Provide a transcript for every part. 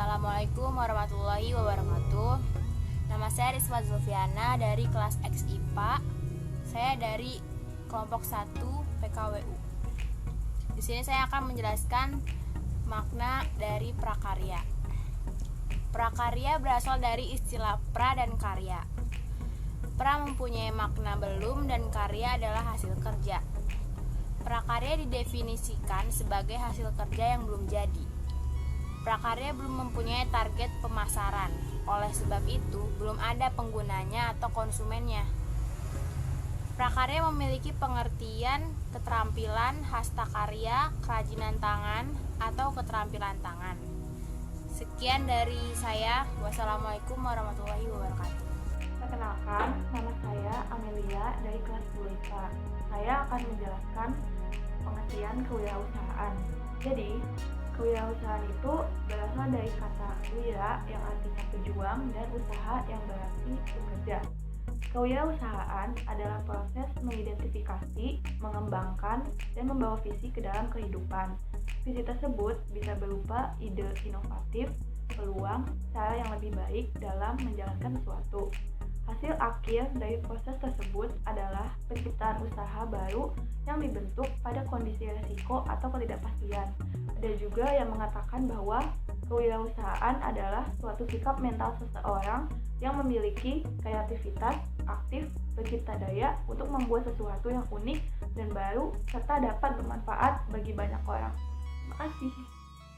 Assalamualaikum warahmatullahi wabarakatuh. Nama saya Risma Zulfiana dari kelas X IPA. Saya dari kelompok 1 PKWU. Di sini saya akan menjelaskan makna dari prakarya. Prakarya berasal dari istilah pra dan karya. Pra mempunyai makna belum dan karya adalah hasil kerja. Prakarya didefinisikan sebagai hasil kerja yang belum jadi. Prakarya belum mempunyai target pemasaran, oleh sebab itu belum ada penggunanya atau konsumennya. Prakarya memiliki pengertian keterampilan hastakarya, kerajinan tangan, atau keterampilan tangan. Sekian dari saya. Wassalamualaikum warahmatullahi wabarakatuh. Perkenalkan, nama saya Amelia dari kelas 10 IPA. Saya akan menjelaskan pengertian kewirausahaan. Jadi, kewirausahaan itu berasal dari kata wira yang artinya pejuang dan usaha yang berarti bekerja. Kewirausahaan adalah proses mengidentifikasi, mengembangkan, dan membawa visi ke dalam kehidupan. Visi tersebut bisa berupa ide inovatif, peluang, cara yang lebih baik dalam menjalankan sesuatu. Hasil akhir dari proses tersebut adalah penciptaan usaha baru yang dibentuk pada kondisi risiko atau ketidakpastian. Ada juga yang mengatakan bahwa kewirausahaan adalah suatu sikap mental seseorang yang memiliki kreativitas, aktif, bercipta daya untuk membuat sesuatu yang unik dan baru serta dapat bermanfaat bagi banyak orang. Terima kasih.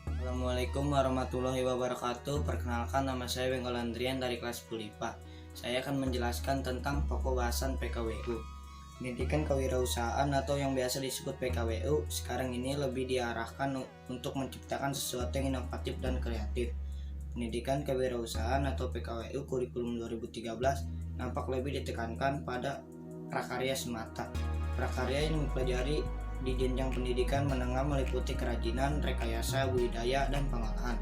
Assalamualaikum warahmatullahi wabarakatuh. Perkenalkan, nama saya Benggol Andrian dari kelas 10 IPA. Saya akan menjelaskan tentang pokok bahasan PKWU. Pendidikan kewirausahaan atau yang biasa disebut PKWU sekarang ini lebih diarahkan untuk menciptakan sesuatu yang inovatif dan kreatif. Pendidikan kewirausahaan atau PKWU kurikulum 2013 nampak lebih ditekankan pada prakarya semata. Prakarya yang mempelajari di jenjang pendidikan menengah meliputi kerajinan, rekayasa, budidaya, dan pengolahan.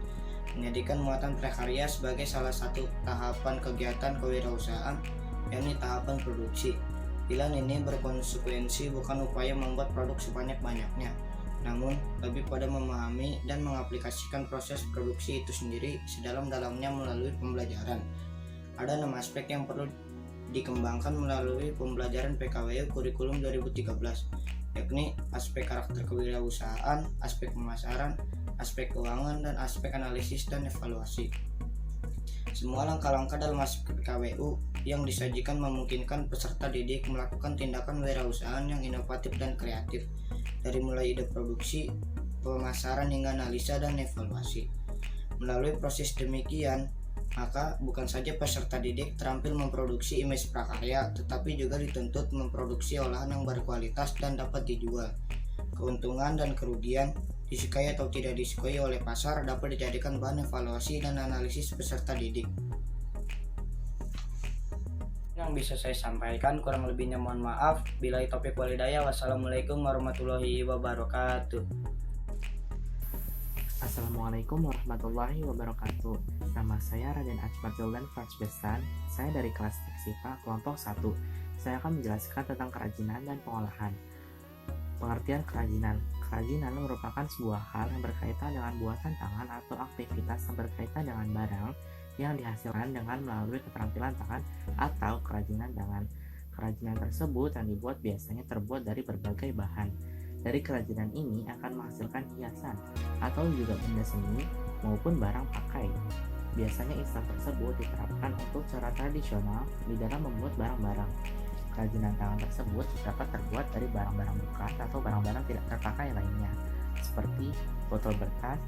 Pendidikan muatan prakarya sebagai salah satu tahapan kegiatan kewirausahaan, yakni tahapan produksi. Pilihan ini berkonsekuensi bukan upaya membuat produk sebanyak-banyaknya, namun lebih pada memahami dan mengaplikasikan proses produksi itu sendiri sedalam-dalamnya melalui pembelajaran. Ada 6 aspek yang perlu dikembangkan melalui pembelajaran PKWU kurikulum 2013, yakni aspek karakter kewirausahaan, aspek pemasaran, aspek keuangan, dan aspek analisis dan evaluasi. Semua langkah-langkah dalam aspek PKWU yang disajikan memungkinkan peserta didik melakukan tindakan wirausahaan yang inovatif dan kreatif, dari mulai ide produksi, pemasaran hingga analisa dan evaluasi. Melalui proses demikian, maka bukan saja peserta didik terampil memproduksi image prakarya, tetapi juga dituntut memproduksi olahan yang berkualitas dan dapat dijual. Keuntungan dan kerugian, disukai atau tidak disukai oleh pasar, dapat dijadikan bahan evaluasi dan analisis peserta didik. Yang bisa saya sampaikan, kurang lebihnya mohon maaf. Billahi taufiq wal hidayah. Wassalamualaikum warahmatullahi wabarakatuh. Assalamualaikum warahmatullahi wabarakatuh. Nama saya Raden Akbar Zoldan Farsbestan. Saya dari kelas Teksipa kelompok 1. Saya akan menjelaskan tentang kerajinan dan pengolahan. Pengertian kerajinan. Kerajinan merupakan sebuah hal yang berkaitan dengan buatan tangan atau aktivitas yang berkaitan dengan barang yang dihasilkan dengan melalui keterampilan tangan atau kerajinan tangan. Kerajinan tersebut yang dibuat biasanya terbuat dari berbagai bahan. Dari kerajinan ini akan menghasilkan hiasan atau juga benda seni maupun barang pakai. Biasanya istilah tersebut diterapkan untuk cara tradisional di dalam membuat barang-barang. Kerajinan tangan tersebut dapat terbuat dari barang-barang bekas atau barang-barang tidak terpakai lainnya, seperti botol bekas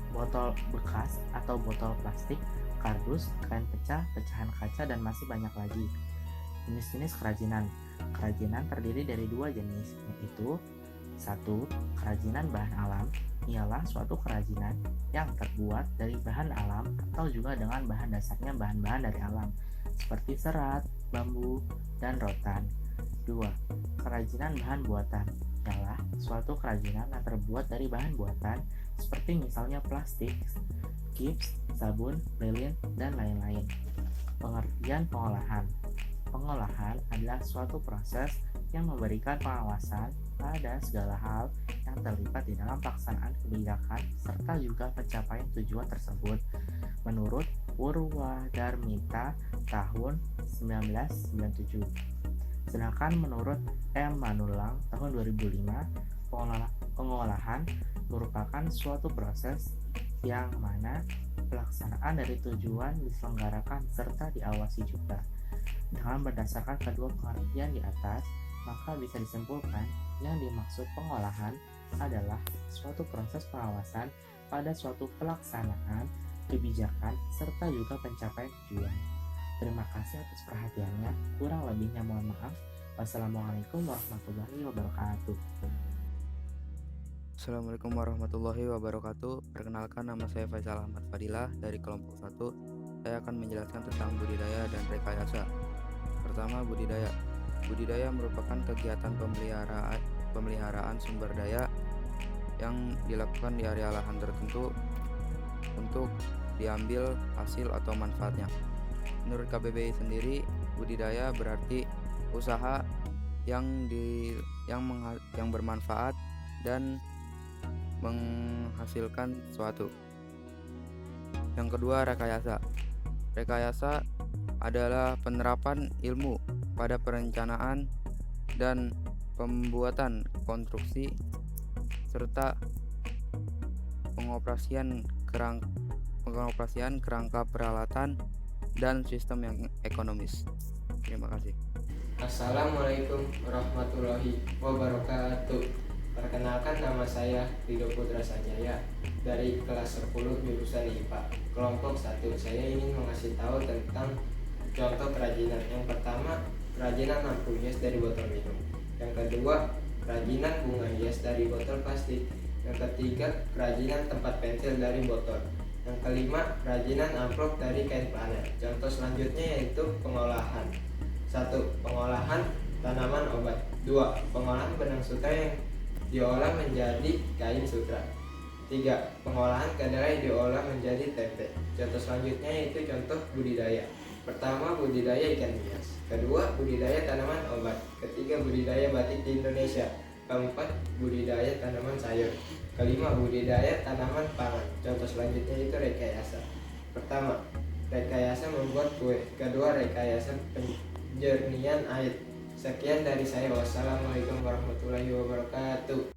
atau botol plastik, kardus, kain pecah, pecahan kaca, dan masih banyak lagi. Jenis-jenis kerajinan. Kerajinan terdiri dari 2 jenis, yaitu 1. Kerajinan bahan alam ialah suatu kerajinan yang terbuat dari bahan alam atau juga dengan bahan dasarnya bahan-bahan dari alam, seperti serat, bambu, dan rotan. 2. Kerajinan bahan buatan ialah suatu kerajinan yang terbuat dari bahan buatan seperti misalnya plastik, gips, sabun, lilin, dan lain-lain. Pengertian pengolahan. Pengolahan adalah suatu proses yang memberikan pengawasan pada segala hal yang terlibat di dalam pelaksanaan kebijakan serta juga pencapaian tujuan tersebut menurut Purwadarmita tahun 1997. Sedangkan menurut M. Manulang tahun 2005, pengolahan merupakan suatu proses yang mana pelaksanaan dari tujuan diselenggarakan serta diawasi juga. Dengan berdasarkan kedua pengertian di atas, maka bisa disimpulkan yang dimaksud pengolahan adalah suatu proses pengawasan pada suatu pelaksanaan kebijakan serta juga pencapaian tujuan. Terima kasih atas perhatiannya. Kurang lebihnya mohon maaf. Wassalamualaikum warahmatullahi wabarakatuh. Assalamualaikum warahmatullahi wabarakatuh. Perkenalkan, nama saya Faisal Ahmad Fadilah dari kelompok 1. Saya akan menjelaskan tentang budidaya dan rekayasa. Pertama, budidaya. Budidaya merupakan kegiatan pemeliharaan sumber daya yang dilakukan di area lahan tertentu untuk diambil hasil atau manfaatnya. Menurut KBBI sendiri, budidaya berarti usaha yang bermanfaat dan menghasilkan sesuatu. Yang kedua, rekayasa. Rekayasa adalah penerapan ilmu pada perencanaan dan pembuatan konstruksi serta pengoperasian kerangka peralatan dan sistem yang ekonomis. Terima kasih. Assalamualaikum warahmatullahi wabarakatuh. Perkenalkan, nama saya Rido Putra Sanjaya dari kelas 10 jurusan IPA kelompok 1. Saya ingin mengasih tahu tentang contoh kerajinan. Yang pertama, kerajinan lampu hias dari botol minum. Yang kedua, kerajinan bunga hias dari botol plastik. Yang ketiga, kerajinan tempat pensil dari botol. Yang kelima, kerajinan amplop dari kain flanel. Contoh selanjutnya yaitu pengolahan. 1. Pengolahan tanaman obat. 2. Pengolahan benang sutra yang diolah menjadi kain sutra. 3. Pengolahan kedelai diolah menjadi tempe. Contoh selanjutnya yaitu contoh budidaya. Pertama, budidaya ikan hias. Kedua, budidaya tanaman obat. Ketiga, budidaya batik di Indonesia. Keempat, budidaya tanaman sayur. Kelima, budidaya tanaman pangan. Contoh selanjutnya itu rekayasa. Pertama, rekayasa membuat kue. Kedua, rekayasa penjernihan air. Sekian dari saya. Wassalamualaikum warahmatullahi wabarakatuh.